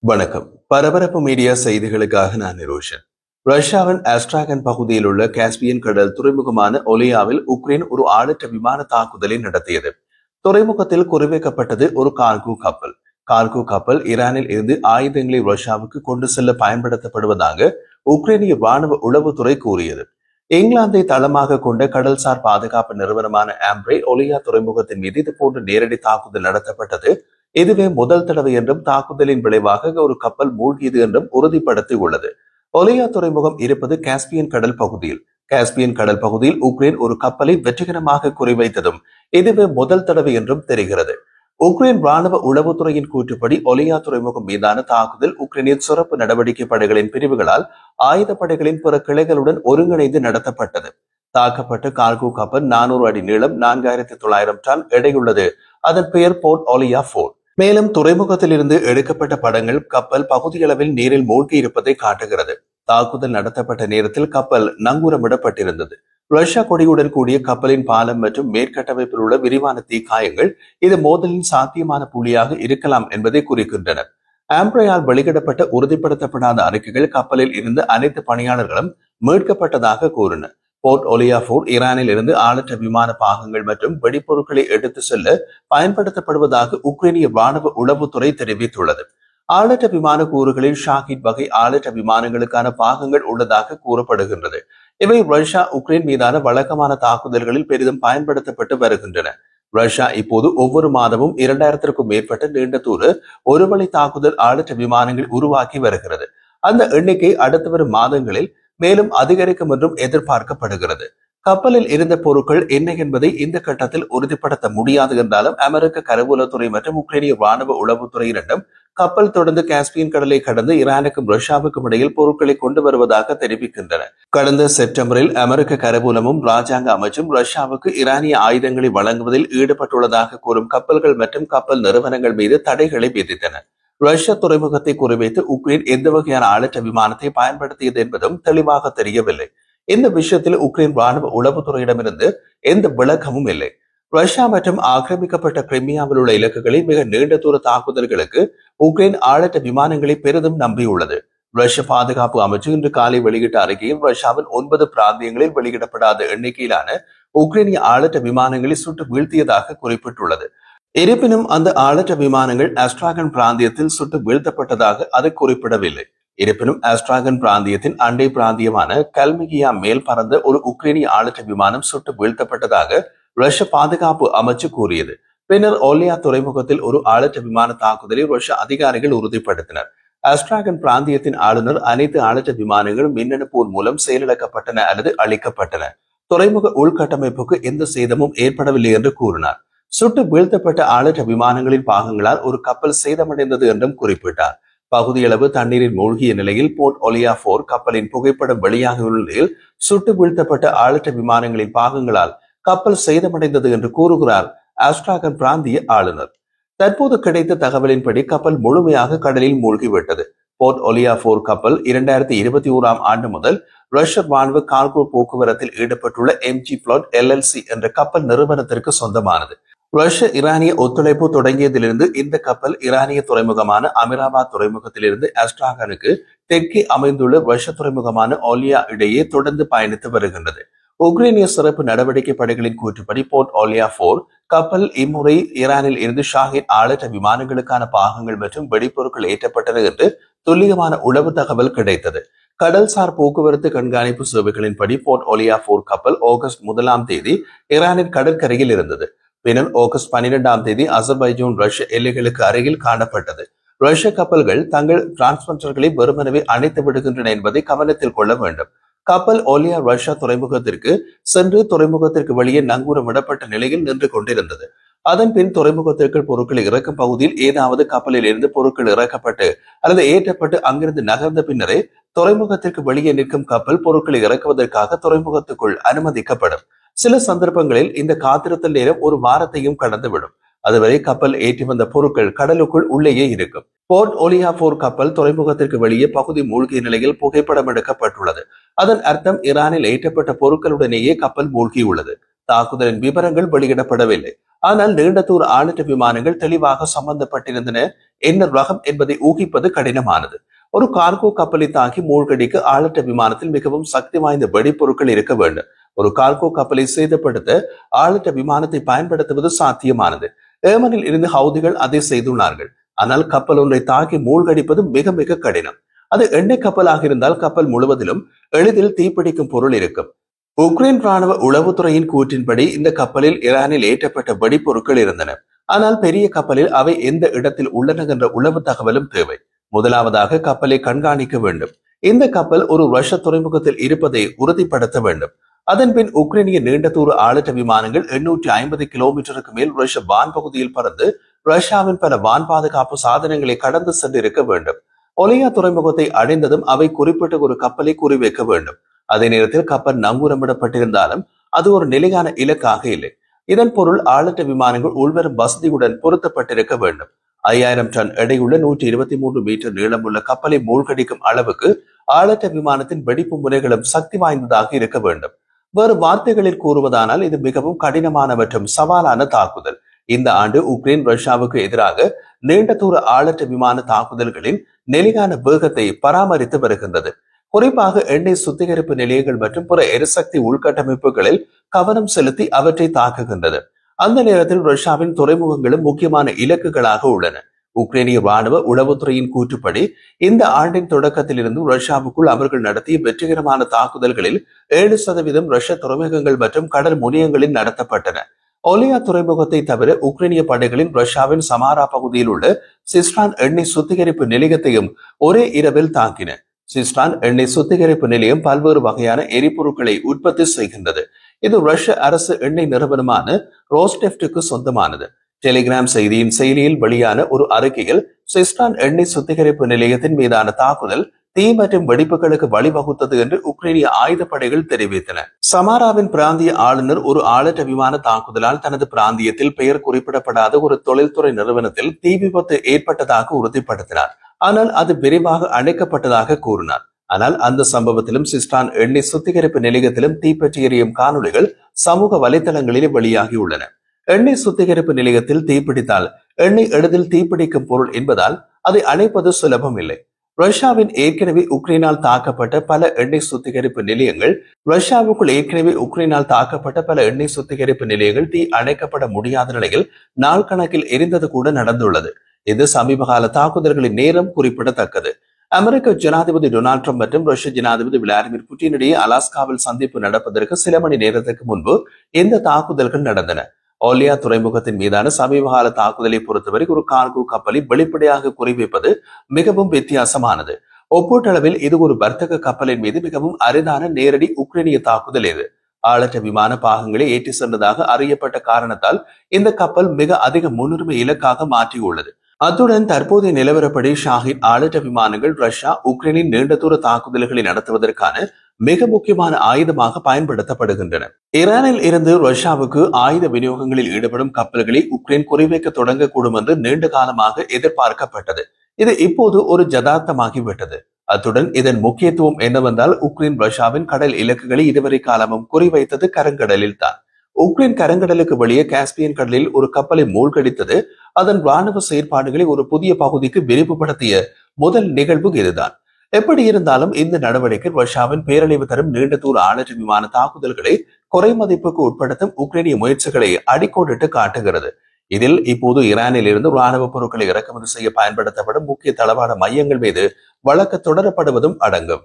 வணக்கம். பரபரப்பு மீடியா செய்திகளுக்காக நான் நிரோஷன். ரஷ்யாவின் ஆஸ்ட்ராகன் பகுதியில் உள்ள காஸ்பியன் கடல் துறைமுகமான ஒலியாவில் உக்ரைன் ஒரு ஆளற்ற விமான தாக்குதலை நடத்தியது. துறைமுகத்தில் குறிவைக்கப்பட்டது ஒரு கார்கோ கப்பல். கார்கோ கப்பல் ஈரானில் இருந்து ஆயுதங்களை ரஷ்யாவுக்கு கொண்டு செல்ல பயன்படுத்தப்படுவதாக உக்ரைனிய ராணுவ உளவுத்துறை கூறியது. இங்கிலாந்தை தளமாக கொண்ட கடல்சார் பாதுகாப்பு நிறுவனமான ஆம்ப்ரே ஒலியா துறைமுகத்தின் மீது இதுபோன்ற நேரடி தாக்குதல் நடத்தப்பட்டது. இதுவே முதல் தடவை என்றும் தாக்குதலின் விளைவாக ஒரு கப்பல் மூழ்கியது என்றும் உறுதிப்படுத்தியுள்ளது. ஒலியா துறைமுகம் இருப்பது காஸ்பியன் கடல் பகுதியில். காஸ்பியன் கடல் பகுதியில் உக்ரைன் ஒரு கப்பலை வெற்றிகரமாக குறிவைத்ததும் இதுவே முதல் தடவை என்றும் தெரிகிறது. உக்ரைன் ராணுவ உளவுத்துறையின் கூற்றுப்படி ஒலியா துறைமுகம் மீதான தாக்குதல் உக்ரைனின் சிறப்பு நடவடிக்கை படைகளின் பிரிவுகளால் ஆயுதப்படைகளின் பிற கிளைகளுடன் ஒருங்கிணைந்து நடத்தப்பட்டது. தாக்கப்பட்ட கார்கோ கப்பல் 400 அடி நீளம், 4900 டன் எடையுள்ளது. அதன் பெயர் போர்ட் ஒலியா 4. மேலும் துறைமுகத்தில் இருந்து எடுக்கப்பட்ட படங்கள் கப்பல் பகுதியளவில் நீரில் மூழ்கி இருப்பதை காட்டுகிறது. தாக்குதல் நடத்தப்பட்ட நேரத்தில் கப்பல் நங்கூரமிடப்பட்டிருந்தது. ரஷ்யா கொடியுடன் கூடிய கப்பலின் பாலம் மற்றும் மேற்கட்டமைப்பில் உள்ள விரிவான தீக்காயங்கள் இது மோதலின் சாத்தியமான புள்ளியாக இருக்கலாம் என்பதை குறிக்கின்றன. ஆம்ப்ரேயால் வெளியிடப்பட்ட உறுதிப்படுத்தப்படாத அறிக்கைகள் கப்பலில் இருந்த அனைத்து பணியாளர்களும் மீட்கப்பட்டதாக கூறின. போர்ட் ஒலியா 4 ஈரானில் இருந்து ஆளற்ற விமான பாகங்கள் மற்றும் வெடிப்பொருட்களை எடுத்து செல்ல பயன்படுத்தப்படுவதாக உக்ரைனிய ராணுவ உளவுத்துறை தெரிவித்துள்ளது. ஆளற்ற விமான கூறுகளில் ஷாஹித் வகை ஆளற்ற விமானங்களுக்கான பாகங்கள் உள்ளதாக கூறப்படுகின்றது. இவை ரஷ்யா உக்ரைன் மீதான வழக்கமான தாக்குதல்களில் பெரிதும் பயன்படுத்தப்பட்டு வருகின்றன. ரஷ்யா இப்போது ஒவ்வொரு மாதமும் 2000க்கும் மேற்பட்ட நீண்ட தூர ஒரு வழி தாக்குதல் ஆளற்ற விமானங்கள் உருவாக்கி வருகிறது. அந்த எண்ணிக்கை அடுத்து வரும் மாதங்களில் மேலும் அதிகரிக்கும் என்றும் எதிர்பார்க்கப்படுகிறது. கப்பலில் இருந்த பொருட்கள் என்ன என்பதை இந்த கட்டத்தில் உறுதிப்படுத்த முடியாது என்றாலும் அமெரிக்க கருவூலத்துறை மற்றும் உக்ரைனிய ராணுவ உளவுத்துறை இரண்டும் கப்பல் தொடர்ந்து காஸ்பியன் கடலை கடந்து ஈரானுக்கும் ரஷ்யாவுக்கும் இடையில் பொருட்களை கொண்டு வருவதாக தெரிவிக்கின்றன. கடந்த செப்டம்பரில் அமெரிக்க கருவூலமும் ராஜாங்க அமைச்சும் ரஷ்யாவுக்கு ஈரானிய ஆயுதங்களை வழங்குவதில் ஈடுபட்டுள்ளதாக கூறும் கப்பல்கள் மற்றும் கப்பல் நிறுவனங்கள் மீது தடைகளை விதித்தன. ரஷ்ய துறைமுகத்தை குறிவைத்து உக்ரைன் எந்த வகையான ஆளற்ற விமானத்தை பயன்படுத்தியது என்பதும் தெளிவாக தெரியவில்லை. இந்த விஷயத்தில் உக்ரைன் ராணுவ உளவுத்துறையிடமிருந்து எந்த விளக்கமும் இல்லை. ரஷ்யா மற்றும் ஆக்கிரமிக்கப்பட்ட கிரிமியாவில் உள்ள இலக்குகளில் மிக நீண்ட தூர தாக்குதல்களுக்கு உக்ரைன் ஆளற்ற விமானங்களை பெரிதும் நம்பியுள்ளது. ரஷ்ய பாதுகாப்பு அமைச்சு இன்று காலை வெளியிட்ட அறிக்கையில் ரஷ்யாவின் 9 பிராந்தியங்களில் வெளியிடப்படாத எண்ணிக்கையிலான உக்ரைனிய ஆளற்ற விமானங்களை சுட்டு வீழ்த்தியதாக குறிப்பிட்டுள்ளது. இருப்பினும் அந்த ஆளற்ற விமானங்கள் ஆஸ்ட்ராகன் பிராந்தியத்தில் சுட்டு வீழ்த்தப்பட்டதாக அது குறிப்பிடவில்லை. இருப்பினும் ஆஸ்ட்ராகன் பிராந்தியத்தின் அண்டை பிராந்தியமான கல்மிகியா மேல் பறந்த ஒரு உக்ரைனிய ஆளற்ற விமானம் சுட்டு வீழ்த்தப்பட்டதாக ரஷ்ய பாதுகாப்பு அமைச்சு கூறியது. பின்னர் ஒலியா துறைமுகத்தில் ஒரு ஆளற்ற விமான தாக்குதலை ரஷ்ய அதிகாரிகள் உறுதிப்படுத்தினர். ஆஸ்ட்ராகன் பிராந்தியத்தின் ஆளுநர் அனைத்து ஆளற்ற விமானங்களும் மின்னணு போர் மூலம் செயலிழக்கப்பட்டன அல்லது அழிக்கப்பட்டன. துறைமுக உள்கட்டமைப்புக்கு எந்த சேதமும் ஏற்படவில்லை என்று கூறினார். சுட்டு வீழ்த்தப்பட்ட ஆளற்ற விமானங்களின் பாகங்களால் ஒரு கப்பல் சேதமடைந்தது என்றும் குறிப்பிட்டார். பகுதியளவு தண்ணீரில் மூழ்கிய நிலையில் போர்ட் ஒலியா 4 கப்பலின் புகைப்படம் வெளியாகியுள்ள நிலையில் சுட்டு வீழ்த்தப்பட்ட ஆளற்ற விமானங்களின் பாகங்களால் கப்பல் சேதமடைந்தது என்று கூறுகிறார் ஆஸ்ட்ராகன் பிராந்திய ஆளுநர். தற்போது கிடைத்த தகவலின்படி கப்பல் முழுமையாக கடலில் மூழ்கிவிட்டது. போர்ட் ஒலியா 4 கப்பல் 2021 ஆண்டு முதல் ரஷ்ய ராணுவ கார்கோ போக்குவரத்தில் ஈடுபட்டுள்ள MG Flot LLC என்ற கப்பல் நிறுவனத்திற்கு சொந்தமானது. ரஷ்ய ஈரானிய ஒத்துழைப்பு தொடங்கியதிலிருந்து இந்த கப்பல் ஈரானிய துறைமுகமான அமிராபாத் துறைமுகத்திலிருந்து ஆஸ்ட்ராகனுக்கு தெற்கே அமைந்துள்ள ரஷ்ய துறைமுகமான ஒலியா இடையே தொடர்ந்து பயணித்து வருகின்றது. உக்ரைனிய சிறப்பு நடவடிக்கை படைகளின் கூற்றுப்படி போர்ட் ஒலியா 4 கப்பல் இம்முறை ஈரானில் இருந்து ஷாஹித் ஆளற்ற விமானங்களுக்கான பாகங்கள் மற்றும் வெடிப்பொருட்கள் ஏற்றப்பட்டன என்று துல்லியமான உளவு தகவல் கிடைத்தது. கடல்சார் போக்குவரத்து கண்காணிப்பு சேவைகளின்படி போர்ட் ஒலியா 4 கப்பல் ஆகஸ்ட் 1 ஈரானின் கடற்கரையில் இருந்தது. பின்னர் ஆகஸ்ட் 12 அசர்பைஜான் ரஷ்ய எல்லைகளுக்கு அருகில் காணப்பட்டது. ரஷ்ய கப்பல்கள் தங்கள் டிரான்ஸ்பண்டர்களை வெறுமனவே அணைத்து விடுகின்றன என்பதை கவனத்தில் கொள்ள வேண்டும். கப்பல் ஒலியா ரஷ்யா துறைமுகத்திற்கு சென்று துறைமுகத்திற்கு வெளியே நங்கூரமிடப்பட்ட நிலையில் நின்று கொண்டிருந்தது. அதன் பின் துறைமுகத்திற்கு பொருட்கள் இறக்கும் பகுதியில் ஏதாவது கப்பலில் இருந்து பொருட்கள் இறக்கப்பட்டு அல்லது ஏற்றப்பட்டு அங்கிருந்து நகர்ந்த பின்னரே துறைமுகத்திற்கு வெளியே நிற்கும் கப்பல் பொருட்களை இறக்குவதற்காக துறைமுகத்துக்குள் அனுமதிக்கப்படும். சில சந்தர்ப்பங்களில் இந்த காத்திருத்தல் நேரம் ஒரு வாரத்தையும் கடந்துவிடும். அதுவரை கப்பல் ஏற்றி வந்த பொருட்கள் கடலுக்குள் உள்ளேயே இருக்கும். போர்ட் ஒலியா 4 கப்பல் துறைமுகத்திற்கு வெளியே பகுதி மூழ்கிய நிலையில் புகைப்படம் எடுக்கப்பட்டுள்ளது. அதன் அர்த்தம் ஈரானில் ஏற்றப்பட்ட பொருட்களுடனேயே கப்பல் மூழ்கியுள்ளது. தாக்குதலின் விவரங்கள் வெளியிடப்படவில்லை. ஆனால் நீண்ட தூர ஆளிட்ட விமானங்கள் தெளிவாக சம்பந்தப்பட்டிருந்தன. என்ன ரகம் என்பதை ஊகிப்பது கடினமானது. ஒரு கார்கோ கப்பலை தாக்கி மூழ்கடிக்க ஆளிட்ட விமானத்தில் மிகவும் சக்தி வாய்ந்த வெடிப்பொருட்கள் இருக்க வேண்டும். ஒரு கார்கோ கப்பலை சேதப்படுத்த ஆளிட்ட விமானத்தை பயன்படுத்துவது சாத்தியமானது. ஏமனில் இருந்து ஹவுதிகள் அதை செய்துள்ளார்கள். ஆனால் கப்பல் ஒன்றை தாக்கி மூழ்கடிப்பது மிக மிக கடினம். அது எண்ணெய் கப்பலாக இருந்தால் கப்பல் முழுவதிலும் எளிதில் தீப்பிடிக்கும் பொருள் இருக்கும். உக்ரைன் ராணுவ உளவுத்துறையின் கூற்றின்படி இந்த கப்பலில் ஈரானில் ஏற்றப்பட்ட வெடிப்பொருட்கள் இருந்தன. ஆனால் பெரிய கப்பலில் அவை எந்த இடத்தில் உள்ளன என்ற உளவு தகவலும் தேவை. முதலாவதாக கப்பலை கண்காணிக்க வேண்டும். இந்த கப்பல் ஒரு ரஷ்ய துறைமுகத்தில் இருப்பதை உறுதிப்படுத்த வேண்டும். அதன்பின் உக்ரைனிய நீண்ட தூர ஆளிட்ட விமானங்கள் 850 கிலோமீட்டருக்கு மேல் ரஷ்ய வான் பகுதியில் பறந்து ரஷ்யாவின் பல வான் பாதுகாப்பு சாதனங்களை கடந்து சென்றிருக்க வேண்டும். ஒலியா துறைமுகத்தை அடைந்ததும் அவை குறிப்பிட்ட ஒரு கப்பலை குறிவைக்க வேண்டும். அதே நேரத்தில் கப்பல் நங்கூரமிடப்பட்டிருந்தாலும் அது ஒரு நிலையான இலக்காக இல்லை. இதன் பொருள் ஆளிட்ட விமானங்கள் உள்வரும் வசதியுடன் பொருத்தப்பட்டிருக்க வேண்டும். 5000 டன் எடையுள்ள 123 மீட்டர் நீளமுள்ள கப்பலை மூழ்கடிக்கும் அளவுக்கு ஆளிட்ட விமானத்தின் வெடிப்பு முனைகளும் சக்தி வாய்ந்ததாக இருக்க வேண்டும். வேறு வார்த்தைகளில் கூறுவதானால் இது மிகவும் கடினமான மற்றும் சவாலான தாக்குதல். இந்த ஆண்டு உக்ரைன் ரஷ்யாவுக்கு எதிராக நீண்ட தூர ஆளிட்ட விமான தாக்குதல்களின் நிலையான வேகத்தை பராமரித்து வருகின்றது. குறிப்பாக எண்ணெய் சுத்திகரிப்பு நிலையங்கள் மற்றும் பிற எரிசக்தி உள்கட்டமைப்புகளில் கவனம் செலுத்தி அவற்றை தாக்குகின்றது. அந்த நேரத்தில் ரஷ்யாவின் துறைமுகங்களும் முக்கியமான இலக்குகளாக உள்ளன. உக்ரைனிய ராணுவ உளவுத்துறையின் கூற்றுப்படி இந்த ஆண்டின் தொடக்கத்தில் இருந்து ரஷ்யாவுக்குள் அவர்கள் நடத்திய வெற்றிகரமான தாக்குதல்களில் 7% ரஷ்ய துறைமுகங்கள் மற்றும் கடல் முனையங்களில் நடத்தப்பட்டன. ஒலியா துறைமுகத்தை தவிர உக்ரைனிய படைகளின் ரஷ்யாவின் சமாரா பகுதியில் உள்ள சிஸ்டான் எண்ணெய் சுத்திகரிப்பு நிலையத்தையும் ஒரே இரவில் தாக்கின. சிஸ்டான் எண்ணெய் சுத்திகரிப்பு நிலையம் பல்வேறு வகையான எரிபொருட்களை உற்பத்தி செய்கின்றது. இது ரஷ்ய அரசு எண்ணெய் நிறுவனமான ரோஸ்டெஃப்டுக்கு சொந்தமானது. டெலிகிராம் செய்தியின் செயலியில் வெளியான ஒரு அறிக்கையில் சிஸ்டான் எண்ணெய் சுத்திகரிப்பு நிலையத்தின் மீதான தாக்குதல் தீ மற்றும் வெடிப்புகளுக்கு வழிவகுத்தது என்று உக்ரைனிய ஆயுதப்படைகள் தெரிவித்தன. சமாராவின் பிராந்திய ஆளுநர் ஒரு ஆளிட்ட விமான தாக்குதலால் தனது பிராந்தியத்தில் பெயர் குறிப்பிடப்படாத ஒரு தொழில்துறை நிறுவனத்தில் தீ விபத்து ஏற்பட்டதாக உறுதிப்படுத்தினார். ஆனால் அது விரைவாக அணைக்கப்பட்டதாக கூறினார். ஆனால் அந்த சம்பவத்திலும் சிஸ்டான் எண்ணெய் சுத்திகரிப்பு நிலையத்திலும் தீப்பற்றி எரியும் காணொலிகள் சமூக வலைதளங்களில் வெளியாகியுள்ளன. எண்ணெய் சுத்திகரிப்பு நிலையத்தில் தீப்பிடித்தால் எண்ணெய் எளிதில் தீப்பிடிக்கும் பொருள் என்பதால் அதை அணைப்பது சுலபம் இல்லை. ரஷ்யாவின் ஏற்கனவே உக்ரைனால் தாக்கப்பட்ட பல எண்ணெய் சுத்திகரிப்பு நிலையங்கள் தீ அணைக்கப்பட முடியாத நிலையில் நாள் கணக்கில் எரிந்தது கூட நடந்துள்ளது. இது சமீபகால தாக்குதல்களின் நேரம் குறிப்பிடத்தக்கது. அமெரிக்க ஜனாதிபதி டொனால்ட் ட்ரம்ப் மற்றும் ரஷ்ய ஜனாதிபதி விளாடிமிர் புட்டின் இடையே அலாஸ்காவில் சந்திப்பு நடப்பதற்கு சில மணி நேரத்துக்கு முன்பு இந்த தாக்குதல்கள் நடந்தன. ஒலியா துறைமுகத்தின் மீதான சமீபகால தாக்குதலை பொறுத்தவரை ஒரு கார்கோ கப்பலை வெளிப்படையாக குறிவைப்பது மிகவும் வித்தியாசமானது. ஒப்பீட்டளவில் இது ஒரு வர்த்தக கப்பலின் மீது மிகவும் அரிதான நேரடி உக்ரைனிய தாக்குதல். இது ஆளற்ற விமான பாகங்களை ஏற்றி சென்றதாக அறியப்பட்ட காரணத்தால் இந்த கப்பல் மிக அதிக முன்னுரிமை இலக்காக மாற்றியுள்ளது. அத்துடன் தற்போதைய நிலவரப்படி ஷாஹித் ஆளற்ற விமானங்கள் ரஷ்யா உக்ரைனின் நீண்ட தூர தாக்குதல்களை நடத்துவதற்கான மிக முக்கியமான ஆயுதமாக பயன்படுத்தப்படுகின்றன. ஈரானில் இருந்து ரஷ்யாவுக்கு ஆயுத விநியோகங்களில் ஈடுபடும் கப்பல்களை உக்ரைன் குறிவைக்க தொடங்கக்கூடும் என்று நீண்ட காலமாக எதிர்பார்க்கப்பட்டது. இது இப்போது ஒரு ஜதார்த்தமாகிவிட்டது. அத்துடன் இதன் முக்கியத்துவம் என்னவென்றால் உக்ரைன் ரஷ்யாவின் கடல் இலக்குகளை இதுவரை காலமும் குறிவைத்தது கருங்கடலில் தான். உக்ரைன் கருங்கடலுக்கு வெளியே காஸ்பியன் கடலில் ஒரு கப்பலை மூழ்கடித்தது அதன் ராணுவ செயற்பாடுகளை ஒரு புதிய பகுதிக்கு விரிவுபடுத்திய முதல் நிகழ்வு இதுதான். எப்படி இருந்தாலும் இந்த நடவடிக்கை ரஷ்யாவின் பேரழிவு தரும் நீண்ட தூர ஆளற்ற விமான தாக்குதல்களை குறைமதிப்புக்கு உட்படுத்தும் உக்ரைனிய முயற்சிகளை அடிக்கோடிட்டு காட்டுகிறது. இதில் இப்போது ஈரானில் இருந்து ராணுவ பொருட்களை இறக்குமதி செய்ய பயன்படுத்தப்படும் முக்கிய தளவாட மையங்கள் மீது வழக்கு தொடரப்படுவதும் அடங்கும்.